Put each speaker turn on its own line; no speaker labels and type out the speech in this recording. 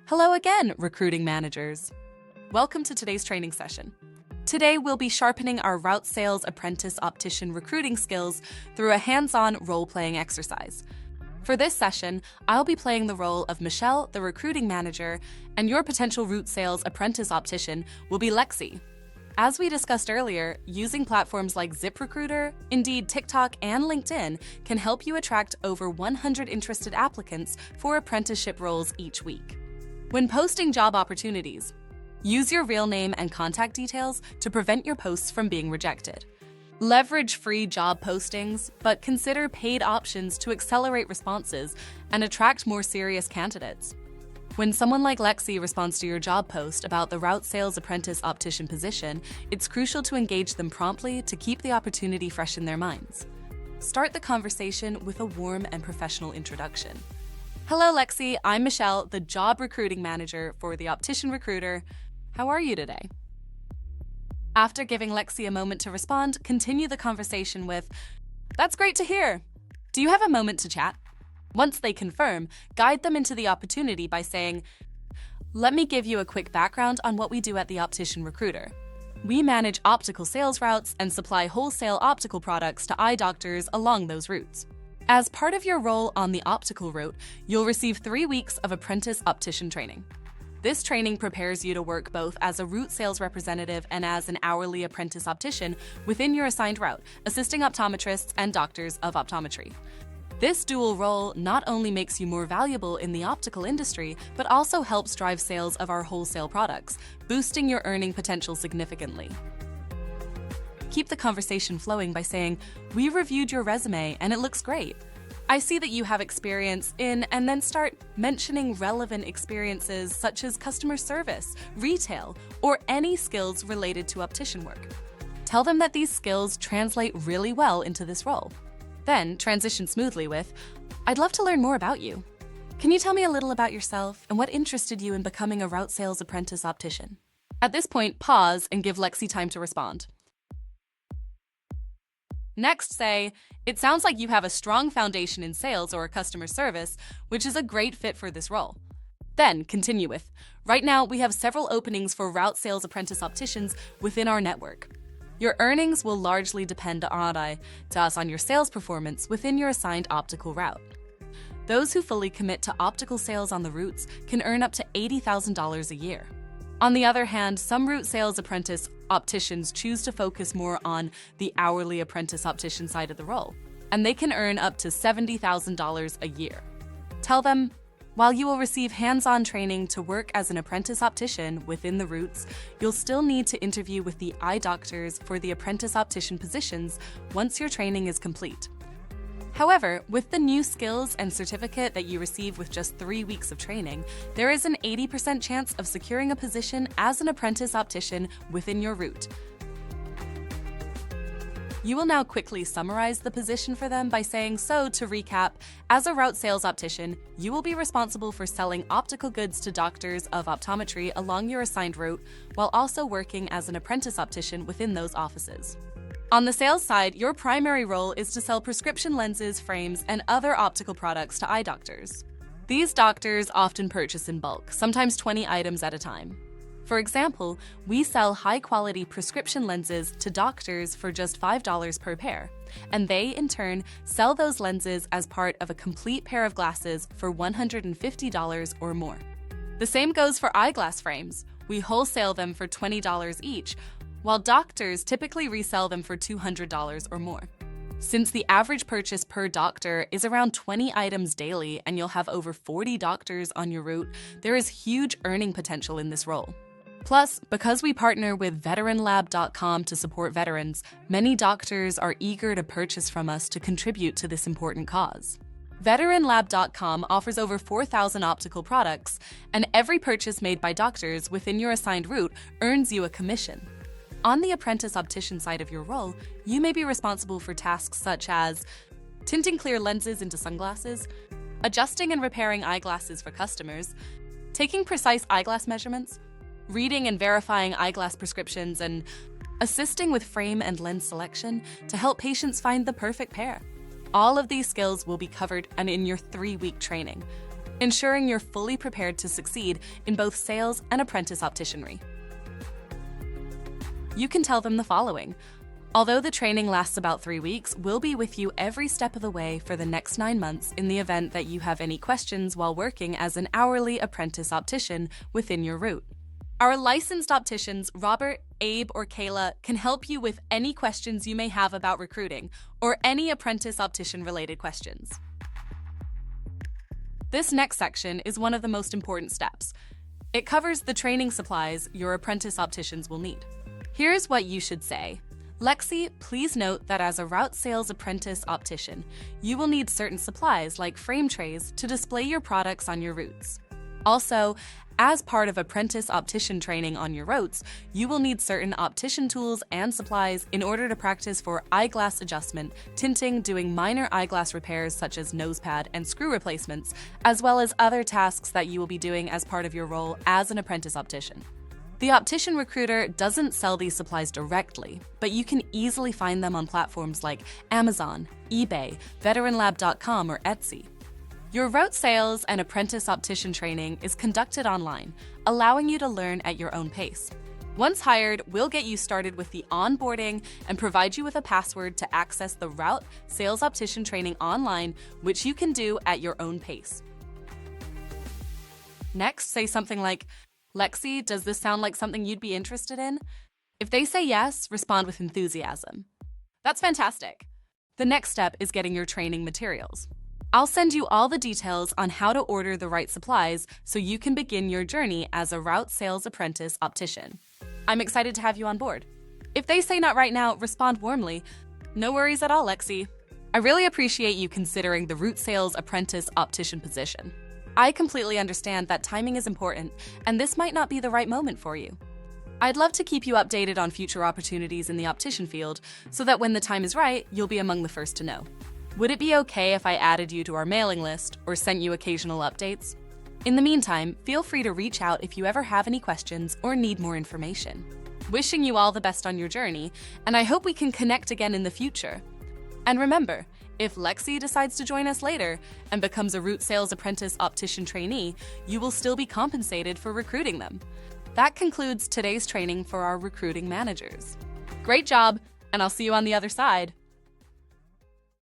Hello again, recruiting managers. Welcome to today's training session. Today, we'll be sharpening our route sales apprentice optician recruiting skills through a hands-on role-playing exercise. For this session, I'll be playing the role of Michelle, the recruiting manager, and your potential route sales apprentice optician will be Lexi. As we discussed earlier, using platforms like ZipRecruiter, Indeed, TikTok, and LinkedIn can help you attract over 100 interested applicants for apprenticeship roles each week. When posting job opportunities, use your real name and contact details to prevent your posts from being rejected. Leverage free job postings, but consider paid options to accelerate responses and attract more serious candidates. When someone like Lexi responds to your job post about the route sales apprentice optician position, it's crucial to engage them promptly to keep the opportunity fresh in their minds. Start the conversation with a warm and professional introduction. Hello, Lexi. I'm Michelle, the job recruiting manager for the Optician Recruiter. How are you today? After giving Lexi a moment to respond, continue the conversation with, "That's great to hear. Do you have a moment to chat?" Once they confirm, guide them into the opportunity by saying, "Let me give you a quick background on what we do at the Optician Recruiter. We manage optical sales routes and supply wholesale optical products to eye doctors along those routes. As part of your role on the optical route, you'll receive 3 weeks of apprentice optician training. This training prepares you to work both as a route sales representative and as an hourly apprentice optician within your assigned route, assisting optometrists and doctors of optometry. This dual role not only makes you more valuable in the optical industry, but also helps drive sales of our wholesale products, boosting your earning potential significantly." Keep the conversation flowing by saying, "We reviewed your resume and it looks great. I see that you have experience in," and then start mentioning relevant experiences such as customer service, retail, or any skills related to optician work. Tell them that these skills translate really well into this role. Then transition smoothly with, "I'd love to learn more about you. Can you tell me a little about yourself and what interested you in becoming a route sales apprentice optician?" At this point, pause and give Lexi time to respond. Next, say, "It sounds like you have a strong foundation in sales or customer service, which is a great fit for this role." Then continue with, "Right now, we have several openings for route sales apprentice opticians within our network. Your earnings will largely depend on your sales performance within your assigned optical route. Those who fully commit to optical sales on the routes can earn up to $80,000 a year. On the other hand, some route sales apprentice opticians choose to focus more on the hourly apprentice optician side of the role, and they can earn up to $70,000 a year. Tell them, while you will receive hands-on training to work as an apprentice optician within the routes, you'll still need to interview with the eye doctors for the apprentice optician positions once your training is complete. However, with the new skills and certificate that you receive with just 3 weeks of training, there is an 80% chance of securing a position as an apprentice optician within your route." You will now quickly summarize the position for them by saying, "So, to recap, as a route sales optician, you will be responsible for selling optical goods to doctors of optometry along your assigned route, while also working as an apprentice optician within those offices. On the sales side, your primary role is to sell prescription lenses, frames, and other optical products to eye doctors. These doctors often purchase in bulk, sometimes 20 items at a time. For example, we sell high-quality prescription lenses to doctors for just $5 per pair, and they, in turn, sell those lenses as part of a complete pair of glasses for $150 or more. The same goes for eyeglass frames. We wholesale them for $20 each, while doctors typically resell them for $200 or more. Since the average purchase per doctor is around 20 items daily and you'll have over 40 doctors on your route, there is huge earning potential in this role. Plus, because we partner with veteranlab.com to support veterans, many doctors are eager to purchase from us to contribute to this important cause. Veteranlab.com offers over 4,000 optical products, and every purchase made by doctors within your assigned route earns you a commission. On the apprentice optician side of your role, you may be responsible for tasks such as tinting clear lenses into sunglasses, adjusting and repairing eyeglasses for customers, taking precise eyeglass measurements, reading and verifying eyeglass prescriptions, and assisting with frame and lens selection to help patients find the perfect pair. All of these skills will be covered in your 3-week training. ensuring you're fully prepared to succeed in both sales and apprentice opticianry. You can tell them the following. Although the training lasts about 3 weeks, we'll be with you every step of the way for the next 9 months in the event that you have any questions while working as an hourly apprentice optician within your route. Our licensed opticians, Robert, Abe, or Kayla, can help you with any questions you may have about recruiting or any apprentice optician-related questions. This next section is one of the most important steps. It covers the training supplies your apprentice opticians will need. Here's what you should say. Lexi, please note that as a route sales apprentice optician, you will need certain supplies like frame trays to display your products on your routes. Also, as part of apprentice optician training on your routes, you will need certain optician tools and supplies in order to practice for eyeglass adjustment, tinting, doing minor eyeglass repairs such as nose pad and screw replacements, as well as other tasks that you will be doing as part of your role as an apprentice optician. The optician recruiter doesn't sell these supplies directly, but you can easily find them on platforms like Amazon, eBay, veteranlab.com, or Etsy. Your route sales and apprentice optician training is conducted online, allowing you to learn at your own pace. Once hired, we'll get you started with the onboarding and provide you with a password to access the route sales optician training online, which you can do at your own pace. Next, say something like, Lexi, does this sound like something you'd be interested in? If they say yes, respond with enthusiasm. That's fantastic. The next step is getting your training materials. I'll send you all the details on how to order the right supplies so you can begin your journey as a route sales apprentice optician. I'm excited to have you on board. If they say not right now, respond warmly. No worries at all, Lexi. I really appreciate you considering the route sales apprentice optician position. I completely understand that timing is important, and this might not be the right moment for you. I'd love to keep you updated on future opportunities in the optician field so that when the time is right, you'll be among the first to know. Would it be okay if I added you to our mailing list or sent you occasional updates? In the meantime, feel free to reach out if you ever have any questions or need more information. Wishing you all the best on your journey, and I hope we can connect again in the future. And remember, if Lexi decides to join us later and becomes a route sales apprentice optician trainee, you will still be compensated for recruiting them. That concludes today's training for our recruiting managers. Great job, and I'll see you on the other side.